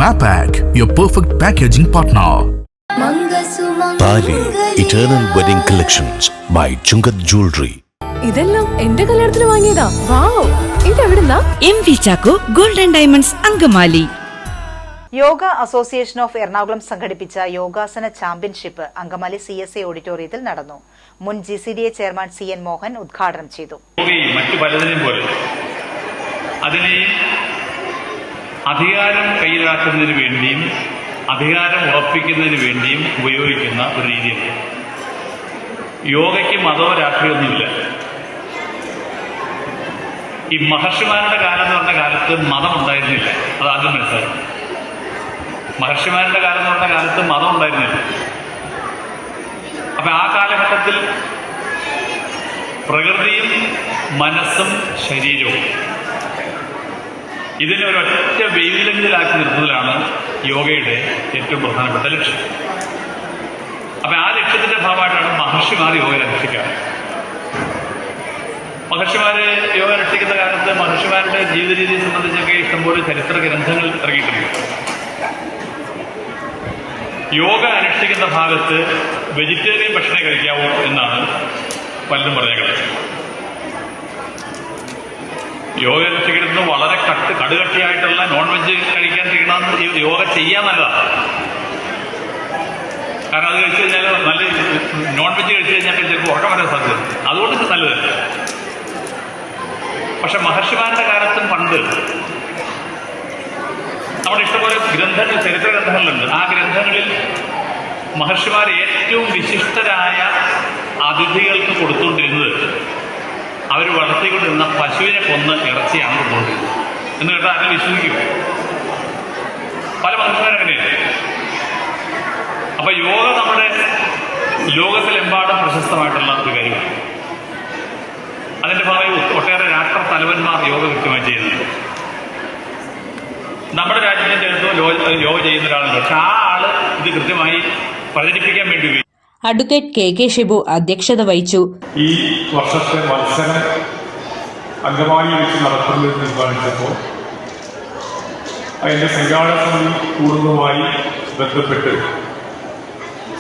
MAPAC, your perfect packaging partner. Thali eternal wedding collections by Chungath jewellery. ഇതെല്ലാം എന്റെ കല്യാണത്തിന് വാങ്ങിയതാ. വാവ്, ഇതെവിടുന്നാ? MV Chacko golden diamonds Angamaly. Yoga association of Ernakulam സംഘടിപ്പിച്ച യോഗാസന ചാമ്പ്യൻഷിപ്പ് അങ്കമാലി CSA ഓഡിറ്റോറിയത്തിൽ നടന്നു. മുൻ GCDA ചെയർമാൻ CN മോഹൻ ഉദ്ഘാടനം ചെയ്തു. മറ്റു പലതിനെയും പോലെ അതിനെ അധികാരം കയ്യിലാക്കുന്നതിന് വേണ്ടിയും അധികാരം ഉറപ്പിക്കുന്നതിന് വേണ്ടിയും ഉപയോഗിക്കുന്ന ഒരു രീതിയാണ്. യോഗയ്ക്ക് മതമോ രാഷ്ട്രീയമൊന്നുമില്ല. ഈ മഹർഷിമാരുടെ കാലം എന്ന് പറഞ്ഞ കാലത്ത് മതം ഉണ്ടായിരുന്നില്ല. അത് ആദ്യം മനസ്സിലാക്കണം. മഹർഷിമാരുടെ കാലം എന്ന് പറഞ്ഞ കാലത്ത് മതം ഉണ്ടായിരുന്നില്ല. അപ്പൊ ആ കാലഘട്ടത്തിൽ പ്രകൃതിയും മനസ്സും ശരീരവും ഇതിനെ ഒരൊറ്റ വെയിലെങ്കിലാക്കി നിർത്തുന്നതിലാണ് യോഗയുടെ ഏറ്റവും പ്രധാനപ്പെട്ട ലക്ഷ്യം. അപ്പൊ ആ ലക്ഷ്യത്തിന്റെ ഭാഗമായിട്ടാണ് മഹർഷിമാർ യോഗ രക്ഷിക്കുക. മഹർഷിമാര് യോഗ രക്ഷിക്കുന്ന കാലത്ത് മഹർഷിമാരുടെ ജീവിത രീതിയെ സംബന്ധിച്ചൊക്കെ ഇഷ്ടംപോലെ ചരിത്ര ഗ്രന്ഥങ്ങൾ ഇറങ്ങിയിട്ടുണ്ട്. യോഗ അനുഷ്ഠിക്കുന്ന ഭാഗത്ത് വെജിറ്റേറിയൻ ഭക്ഷണം കഴിക്കാവൂ എന്നാണ് പലരും പറഞ്ഞേക്കുന്നത്. യോഗ അനുഷ്ഠിക്കുന്നത് വളരെ കടുകട്ടിയായിട്ടുള്ള നോൺ വെജ് കഴിക്കാൻ ചെയ്യണം. യോഗ ചെയ്യാൻ നല്ലതാണ്. കാരണം അത് കഴിച്ചു കഴിഞ്ഞാൽ നല്ല നോൺ വെജ് കഴിച്ചു കഴിഞ്ഞാൽ ചിലപ്പോൾ ഉറക്കം വരാൻ സാധ്യത. അതുകൊണ്ട് നല്ലതല്ല. പക്ഷെ മഹർഷിമാരുടെ കാലത്തും പണ്ട് നമ്മുടെ ഇഷ്ടംപോലെ ഗ്രന്ഥങ്ങൾ, ചരിത്ര ഗ്രന്ഥങ്ങളുണ്ട്. ആ ഗ്രന്ഥങ്ങളിൽ മഹർഷിമാർ ഏറ്റവും വിശിഷ്ടരായ അതിഥികൾക്ക് കൊടുത്തുകൊണ്ടിരുന്നത് അവർ വളർത്തിക്കൊണ്ടിരുന്ന പശുവിനെ കൊന്ന് ഇറച്ചിയാണ് കൊടുത്തുകൊണ്ടിരുന്നത് എന്ന് കേട്ടാൽ അതിനെ വിശ്വസിക്കും. പല മഹർഷിമാരങ്ങനെയാണ്. അപ്പൊ യോഗ നമ്മുടെ ലോകത്തിലെമ്പാടും പ്രശസ്തമായിട്ടുള്ള ഒരു കാര്യമാണ്. അതിന്റെ ഭാഗമായി ഒട്ടേറെ രാഷ്ട്ര തലവന്മാർ യോഗ കൃത്യമായി ചെയ്യുന്നുണ്ട്. നമ്മുടെ രാജ്യത്തെ ചിലപ്പോൾ യോഗ ചെയ്യുന്ന ഒരാളുണ്ട്. പക്ഷെ ആ ആള് ഇത് കൃത്യമായി പ്രചരിപ്പിക്കാൻ വേണ്ടി അഡ്വക്കേറ്റ് KK ഷിബു അധ്യക്ഷത വഹിച്ചു. ഈ വർഷത്തെ മത്സരം അങ്കമാലിയിൽ വെച്ച് നടത്തുന്നത് തീരുമാനിച്ചപ്പോൾ അതിന്റെ സംഘാടക സമിതി കൂടുന്നതുമായി ബന്ധപ്പെട്ട്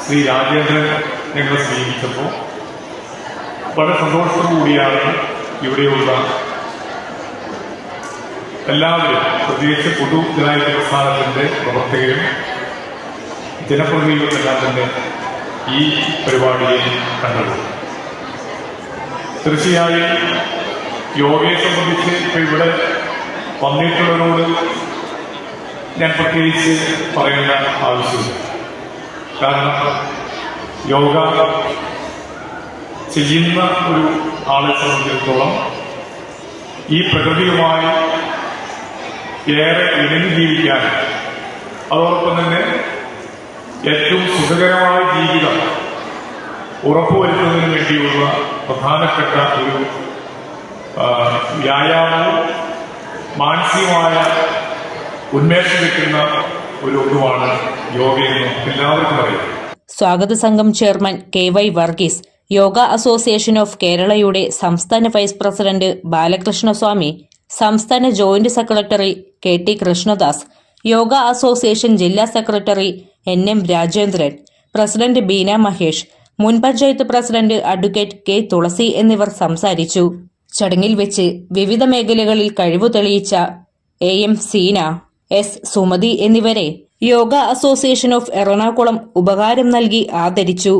ശ്രീ രാജേന്ദ്രൻ ഞങ്ങളെ സമീപിച്ചപ്പോൾ വളരെ സന്തോഷത്തോടുകൂടിയാണ് ഇവിടെയുള്ള എല്ലാവരും, പ്രത്യേകിച്ച് പൊതുജനാധിപത്യ പ്രസ്ഥാനത്തിന്റെ പ്രവർത്തകരും ജനപ്രതിനിധികളെല്ലാം തന്നെ ഈ പരിപാടിയെ കണ്ടത്. തീർച്ചയായും യോഗയെ സംബന്ധിച്ച് ഇപ്പോൾ ഇവിടെ വന്നിട്ടുള്ളവരോട് ഞാൻ പ്രത്യേകിച്ച് പറയേണ്ട ആവശ്യമില്ല. കാരണം യോഗ ചെയ്യുന്ന ഒരു ആളെ സംബന്ധിച്ചിടത്തോളം ഈ പ്രകൃതിയുമായി ഏറെ ഇണങ്ങി ജീവിക്കാൻ, അതോടൊപ്പം തന്നെ ഏറ്റവും സുഖകരമായ ജീവിതം ഉറപ്പുവരുത്തുന്നതിന് വേണ്ടിയുള്ള പ്രധാനപ്പെട്ട ഒരു വ്യായാമവും മാനസികമായ ഉന്മേഷം കിട്ടുന്ന ഒരു ഒന്നുമാണ് യോഗയെന്ന് എല്ലാവർക്കും അറിയാം. സ്വാഗത സംഘം chairman KY Varghese, yoga association of കേരളയുടെ സംസ്ഥാന വൈസ് പ്രസിഡന്റ് ബാലകൃഷ്ണസ്വാമി, സംസ്ഥാന joint secretary KT Krishnadas, yoga association ജില്ലാ secretary NM Rajendran, president Beena Mahesh, മുൻ panchayat president advocate K Thulasi എന്നിവർ സംസാരിച്ചു. ചടങ്ങിൽ വെച്ച് വിവിധ മേഖലകളിൽ കഴിവു തെളിയിച്ച AM സീന, S സുമതി എന്നിവരെ യോഗ അസോസിയേഷൻ ഓഫ് എറണാകുളം ഉപഹാരം നൽകി ആദരിച്ചു.